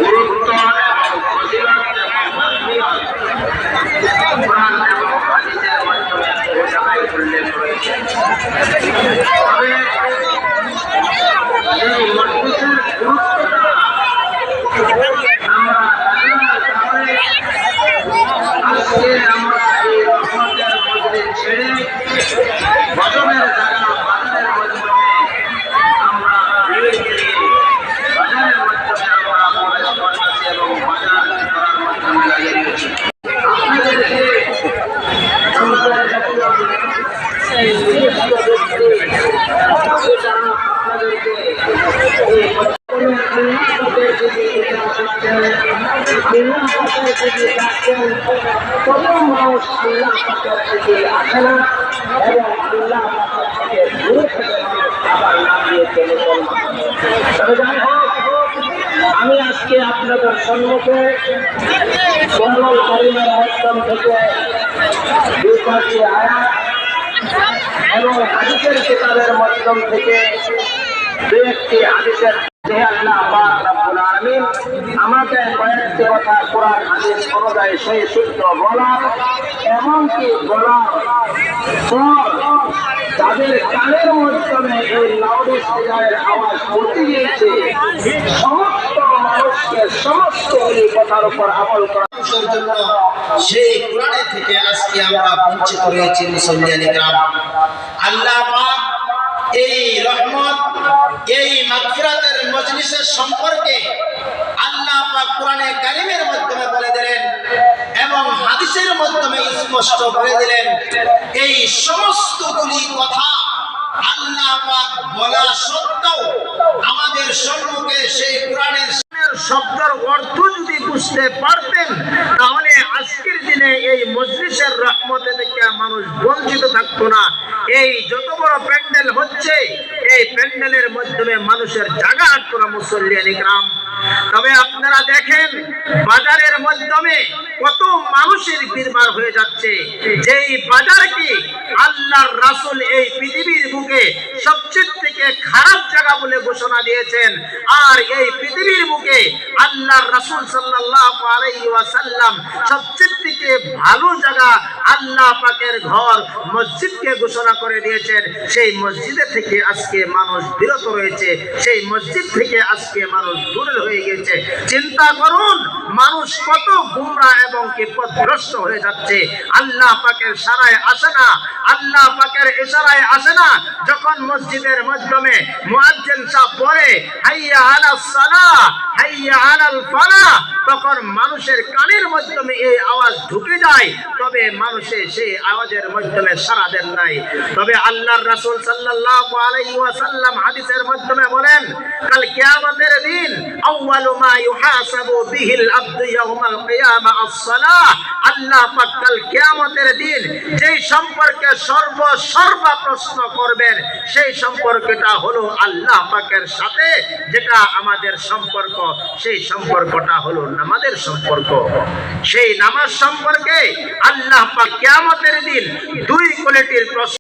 গুরুত্ব এবং ফজিলত এবং কোরআন এবং হাদিসের মাধ্যমে বহু জায়গায় উল্লেখ রয়েছে। তবে এই মজলিসের গুরুত্বটা আমরা আজকে আমরা এই রহমতের মজলিস ছেড়ে গজবের জায়গা বাজারের মাধ্যমে আমরা বাজারের মাধ্যমে আমরা প্রবেশ করতেছি এবং বাজার করার মাধ্যমে লাগিয়ে দিয়েছি। আপনাদেরকে আমি আজকে আপনাদের সম্মুখে কোরআনুল কারীমের মাধ্যম থেকে দুই পাঁচটি আয়াত এবং হাদিসের কিতাবের মাধ্যম থেকে দুই একটি হাদিসের আল্লাহ পাক রব্বুল আলামিন আমাকে কয়েকটি কথা কোরআন হাদিস অনুযায়ী সেই সূত্র বলার এমনকি বলার পর তাদের কানের মাধ্যমে এই লাউড স্পিকারের আওয়াজ পৌঁছে গিয়েছে সমস্ত মানুষকে সমস্ত এই কথার উপর আমল করার জন্য সেই কোরআনের থেকে আজকে আমরা বঞ্চিত হয়েছি মুসলমান ইকরাম। আল্লাহ পাক এই রহমত এই মাগফিরাতের মজলিসের সম্পর্কে আল্লাহ পাক কোরআনে কারীমের মাধ্যমে বলে দিলেন এবং হাদিসের মাধ্যমে স্পষ্ট করে দিলেন। এই সমস্তগুলি কথা আল্লাহ পাক বলা সত্ত্বেও আমাদের সম্মুখে সেই কোরআনের শব্দের অর্থ যদি বুঝতে পারতেন তাহলে আজকের দিনে এই মজলিসের রহমতে থেকে মানুষ বঞ্চিত থাকতো না। এই যত বড় প্যান্ডেল হচ্ছে এই প্যান্ডেলের মাধ্যমে মানুষের জায়গা হাঁটতো না মুসল্লিয়ান ইকরাম। তবে আপনারা দেখেন বাজারের মাধ্যমে কত মানুষের ভিড়ভাড় হয়ে যাচ্ছে, যেই বাজারকে আল্লাহর রাসূল এই পৃথিবীর বুকে সবচেয়ে থেকে খারাপ জায়গা বলে ঘোষণা দিয়েছেন। আর এই পৃথিবীর বুকে আল্লাহর রাসূল সাল্লাল্লাহু আলাইহি ওয়াসাল্লাম সবচেয়ে থেকে ভালো জায়গা আল্লাহ পাকের ঘর মসজিদকে ঘোষণা করে দিয়েছেন। সেই মসজিদে থেকে আজকে মানুষ বিরত রয়েছে, সেই মসজিদ থেকে আজকে মানুষ দূরে হয়ে গেছে। চিন্তা করুন মানুষ কত গুমরা এবং বিপদগ্রস্ত হয়ে যাচ্ছে। আল্লাহ পাকের ইশারায় আসে না, আল্লাহ পাকের ইশারায় আসে না। যখন মসজিদের মাধ্যমে মুয়াজ্জিন সাহেব বলে হাইয়া আলাস সালাহ হাইয়া আলাল ফালাহ, তখন মানুষের কানের মাধ্যমে এই আওয়াজ ঢুকে যায়, তবে মানুষের সেই আওয়াজের মাধ্যমে সাড়া দেন নাই। তবে আল্লাহর রাসূল সাল্লাল্লাহু আলাইহি ওয়াসাল্লাম হাদিসের মাধ্যমে বলেন কাল কিয়ামতের দিন আউয়ালু মা ইউহাসাবু বিহিল আবদু ইয়াউমাল কিয়ামা আস-সালাহ। আল্লাহ পাক কাল কিয়ামতের দিন যেই সম্পর্কে সর্বসর্বা প্রশ্ন করবেন সেই সম্পর্কটা হলো আল্লাহ পাকের সাথে, যেটা আমাদের সম্পর্ক সেই সম্পর্কটা হলো নামাজের সম্পর্ক। সেই নামাজ সম্পর্কে আল্লাহ পাক কিয়ামতের দিন দুই কোয়ালিটির প্রশ্ন